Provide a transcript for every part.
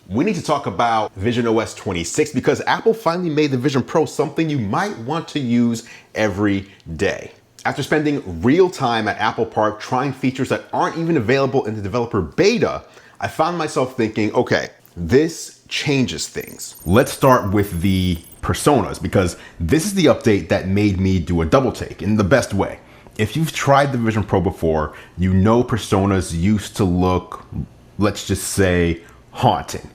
we need to talk about visionOS 26 because Apple finally made the Vision Pro something you might want to use every day. After spending real time at Apple Park trying features that aren't even available in the developer beta, I found myself thinking, okay, this changes things. Let's start with the personas because this is the update that made me do a double take in the best way. If you've tried the Vision Pro before, you know personas used to look, let's just say, haunting.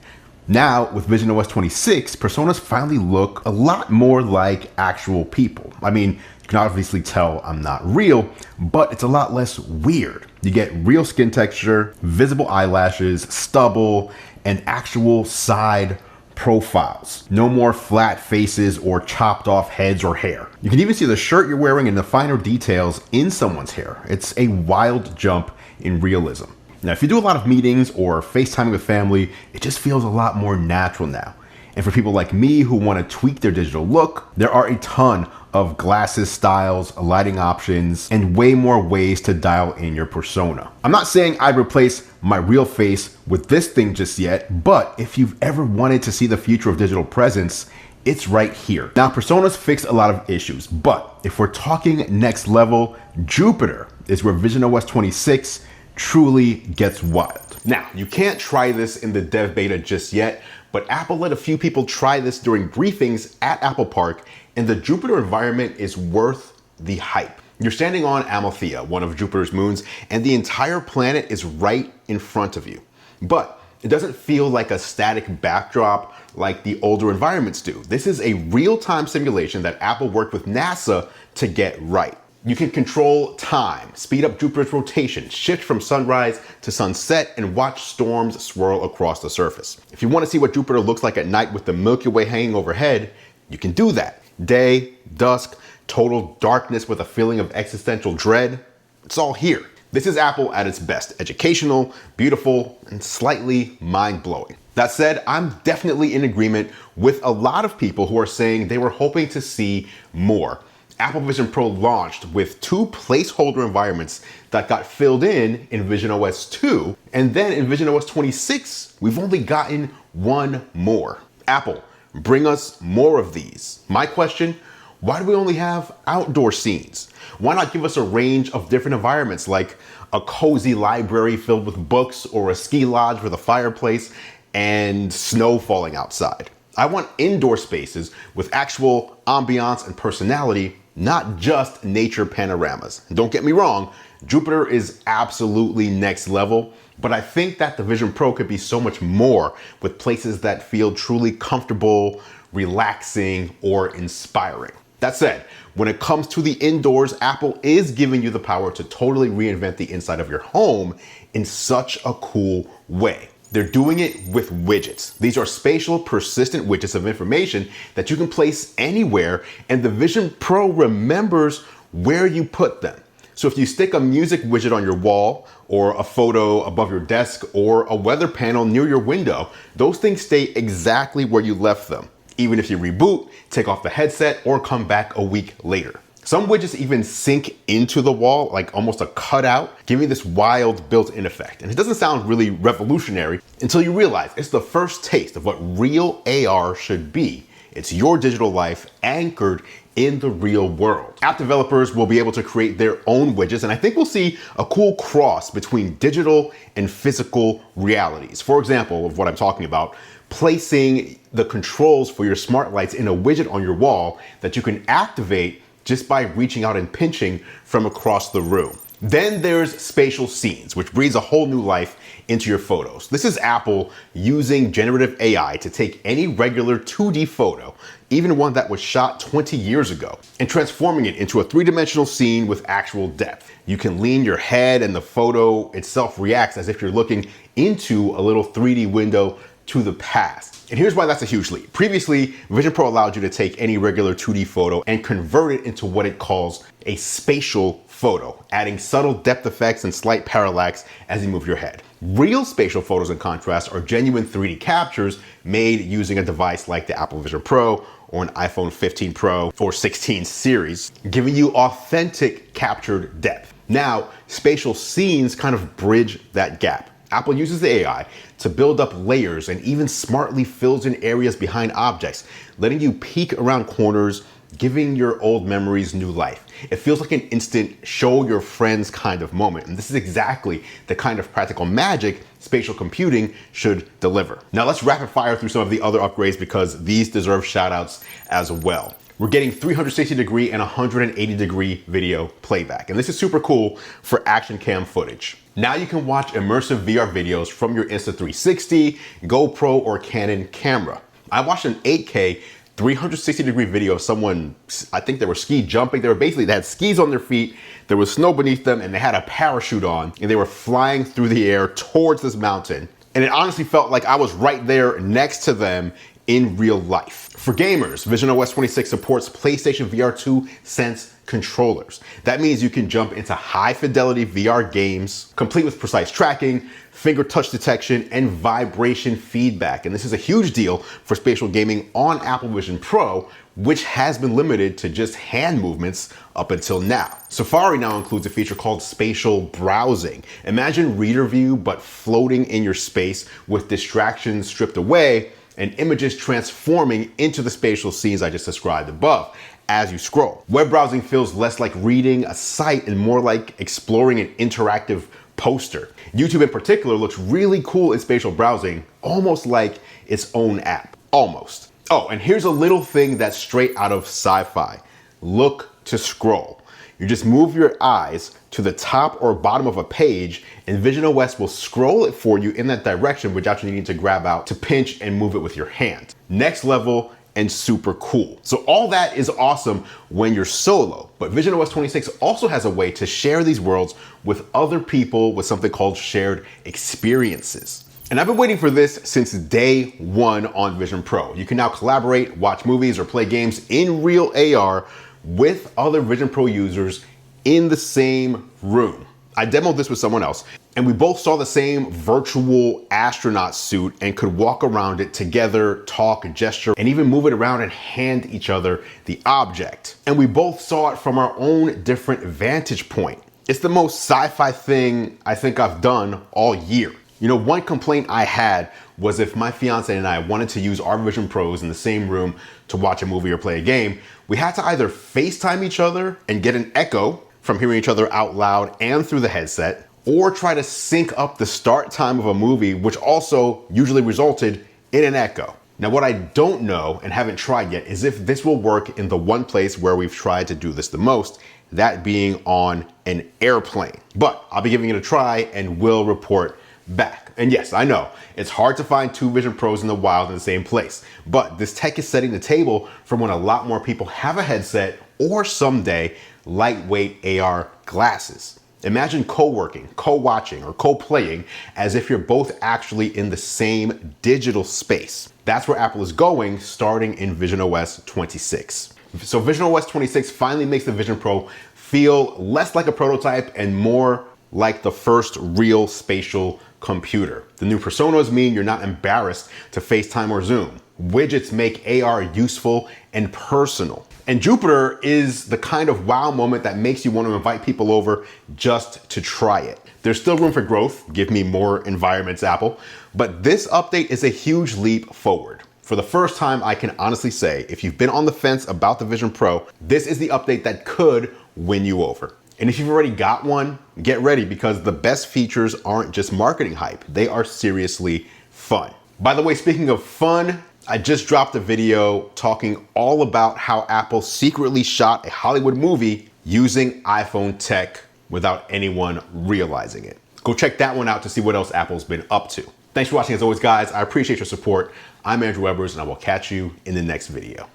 Now, with visionOS 26, personas finally look a lot more like actual people. I mean, you can obviously tell I'm not real, but it's a lot less weird. You get real skin texture, visible eyelashes, stubble, and actual side profiles. No more flat faces or chopped off heads or hair. You can even see the shirt you're wearing and the finer details in someone's hair. It's a wild jump in realism. Now, if you do a lot of meetings or FaceTiming with family, it just feels a lot more natural now. And for people like me who want to tweak their digital look, there are a ton of glasses styles, lighting options, and way more ways to dial in your persona. I'm not saying I'd replace my real face with this thing just yet, but if you've ever wanted to see the future of digital presence, it's right here. Now, personas fix a lot of issues, but if we're talking next level, Jupiter is where visionOS 26 truly gets wild. Now, you can't try this in the dev beta just yet, but Apple let a few people try this during briefings at Apple Park, and the Jupiter environment is worth the hype. You're standing on Amalthea, one of Jupiter's moons, and the entire planet is right in front of you. But it doesn't feel like a static backdrop like the older environments do. This is a real-time simulation that Apple worked with NASA to get right. You can control time, speed up Jupiter's rotation, shift from sunrise to sunset, and watch storms swirl across the surface. If you want to see what Jupiter looks like at night with the Milky Way hanging overhead, you can do that. Day, dusk, total darkness with a feeling of existential dread. It's all here. This is Apple at its best. Educational, beautiful, and slightly mind-blowing. That said, I'm definitely in agreement with a lot of people who are saying they were hoping to see more. Apple Vision Pro launched with 2 placeholder environments that got filled in visionOS 2, and then in visionOS 26, we've only gotten 1 more. Apple, bring us more of these. My question, why do we only have outdoor scenes? Why not give us a range of different environments like a cozy library filled with books or a ski lodge with a fireplace and snow falling outside? I want indoor spaces with actual ambiance and personality, not just nature panoramas. Don't get me wrong, Jupiter is absolutely next level, but I think that the Vision Pro could be so much more with places that feel truly comfortable, relaxing, or inspiring. That said, when it comes to the indoors, Apple is giving you the power to totally reinvent the inside of your home in such a cool way. They're doing it with widgets. These are spatial, persistent widgets of information that you can place anywhere, and the Vision Pro remembers where you put them. So if you stick a music widget on your wall, or a photo above your desk, or a weather panel near your window, those things stay exactly where you left them, even if you reboot, take off the headset, or come back a week later. Some widgets even sink into the wall, like almost a cutout, giving this wild built-in effect. And it doesn't sound really revolutionary until you realize it's the first taste of what real AR should be. It's your digital life anchored in the real world. App developers will be able to create their own widgets, and I think we'll see a cool cross between digital and physical realities. For example, of what I'm talking about, placing the controls for your smart lights in a widget on your wall that you can activate just by reaching out and pinching from across the room. Then there's Spatial Scenes, which breathes a whole new life into your photos. This is Apple using generative AI to take any regular 2D photo, even one that was shot 20 years ago, and transforming it into a 3-dimensional scene with actual depth. You can lean your head and the photo itself reacts as if you're looking into a little 3D window to the past. And here's why that's a huge leap. Previously, Vision Pro allowed you to take any regular 2D photo and convert it into what it calls a spatial photo, adding subtle depth effects and slight parallax as you move your head. Real spatial photos, in contrast, are genuine 3D captures made using a device like the Apple Vision Pro or an iPhone 15 Pro or 16 series, giving you authentic captured depth. Now, Spatial Scenes kind of bridge that gap. Apple uses the AI to build up layers and even smartly fills in areas behind objects, letting you peek around corners, giving your old memories new life. It feels like an instant show your friends kind of moment. And this is exactly the kind of practical magic spatial computing should deliver. Now let's rapid fire through some of the other upgrades because these deserve shout outs as well. We're getting 360 degree and 180 degree video playback. And this is super cool for action cam footage. Now you can watch immersive VR videos from your Insta360, GoPro, or Canon camera. I watched an 8K 360 degree video of someone, I think they were ski jumping. They had skis on their feet, there was snow beneath them, and they had a parachute on, and they were flying through the air towards this mountain. And it honestly felt like I was right there next to them in real life. For gamers, visionOS 26 supports PlayStation VR 2 Sense controllers. That means you can jump into high fidelity VR games, complete with precise tracking, finger touch detection, and vibration feedback. And this is a huge deal for spatial gaming on Apple Vision Pro, which has been limited to just hand movements up until now. Safari now includes a feature called spatial browsing. Imagine reader view, but floating in your space with distractions stripped away and images transforming into the spatial scenes I just described above as you scroll. Web browsing feels less like reading a site and more like exploring an interactive poster. YouTube in particular looks really cool in spatial browsing, almost like its own app. Almost. Oh, and here's a little thing that's straight out of sci-fi. Look to scroll. You just move your eyes to the top or bottom of a page and visionOS will scroll it for you in that direction without you needing to grab out to pinch and move it with your hand. Next level and super cool. So all that is awesome when you're solo, but visionOS 26 also has a way to share these worlds with other people with something called shared experiences. And I've been waiting for this since day one on Vision Pro. You can now collaborate, watch movies, or play games in real AR with other Vision Pro users in the same room. I demoed this with someone else, and we both saw the same virtual astronaut suit and could walk around it together, talk, gesture, and even move it around and hand each other the object. And we both saw it from our own different vantage point. It's the most sci-fi thing I think I've done all year. You know, one complaint I had was if my fiance and I wanted to use our Vision Pros in the same room to watch a movie or play a game, we had to either FaceTime each other and get an echo from hearing each other out loud and through the headset, or try to sync up the start time of a movie, which also usually resulted in an echo. Now, what I don't know and haven't tried yet is if this will work in the one place where we've tried to do this the most, that being on an airplane. But I'll be giving it a try and will report back. And yes, I know it's hard to find two Vision Pros in the wild in the same place, but this tech is setting the table for when a lot more people have a headset or someday lightweight AR glasses. Imagine co-working, co-watching, or co-playing as if you're both actually in the same digital space. That's where Apple is going starting in visionOS 26. So visionOS 26 finally makes the Vision Pro feel less like a prototype and more like the first real spatial computer. The new personas mean you're not embarrassed to FaceTime or Zoom. Widgets make AR useful and personal. And Jupiter is the kind of wow moment that makes you want to invite people over just to try it. There's still room for growth. Give me more environments, Apple. But this update is a huge leap forward. For the first time, I can honestly say, if you've been on the fence about the Vision Pro, this is the update that could win you over. And if you've already got one, get ready because the best features aren't just marketing hype. They are seriously fun. By the way, speaking of fun, I just dropped a video talking all about how Apple secretly shot a Hollywood movie using iPhone tech without anyone realizing it. Go check that one out to see what else Apple's been up to. Thanks for watching as always, guys. I appreciate your support. I'm Andru Webbers, and I will catch you in the next video.